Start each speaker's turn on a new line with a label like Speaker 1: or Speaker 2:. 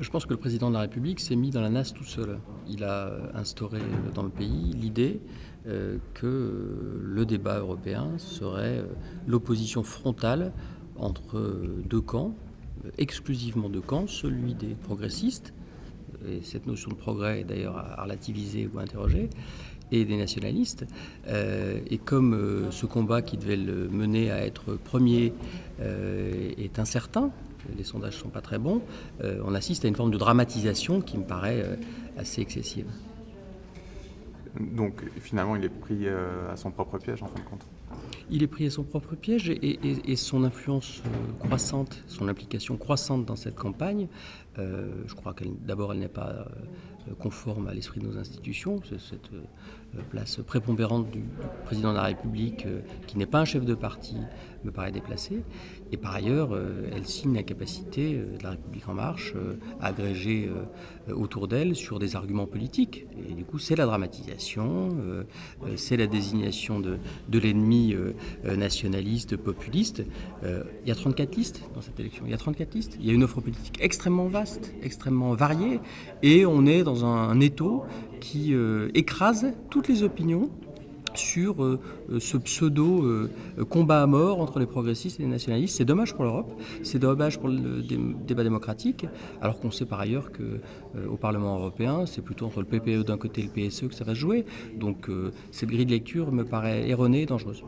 Speaker 1: Je pense que le président de la République s'est mis dans la nasse tout seul. Il a instauré dans le pays l'idée que le débat européen serait l'opposition frontale entre deux camps, exclusivement deux camps, celui des progressistes, et cette notion de progrès est d'ailleurs à relativiser ou à interroger, et des nationalistes. Et comme ce combat qui devait le mener à être premier est incertain, les sondages ne sont pas très bons, on assiste à une forme de dramatisation qui me paraît assez excessive.
Speaker 2: Donc finalement, il est pris à son propre piège en fin de compte.
Speaker 1: Il est pris à son propre piège et son influence croissante, son implication croissante dans cette campagne, je crois d'abord elle n'est pas conforme à l'esprit de nos institutions, c'est cette place prépondérante du président de la République qui n'est pas un chef de parti me paraît déplacée, et par ailleurs elle signe la capacité de la République en marche à agréger autour d'elle sur des arguments politiques, et du coup c'est la dramatisation, c'est la désignation de l'ennemi nationaliste, populiste. Il y a 34 listes dans cette élection. Il y a 34 listes. Il y a une offre politique extrêmement vaste, extrêmement variée, et on est dans un étau qui écrase toutes les opinions sur ce pseudo combat à mort entre les progressistes et les nationalistes. C'est dommage pour l'Europe, c'est dommage pour le débat démocratique, alors qu'on sait par ailleurs qu'au Parlement européen, c'est plutôt entre le PPE d'un côté et le PSE que ça va se jouer. Donc cette grille de lecture me paraît erronée et dangereuse.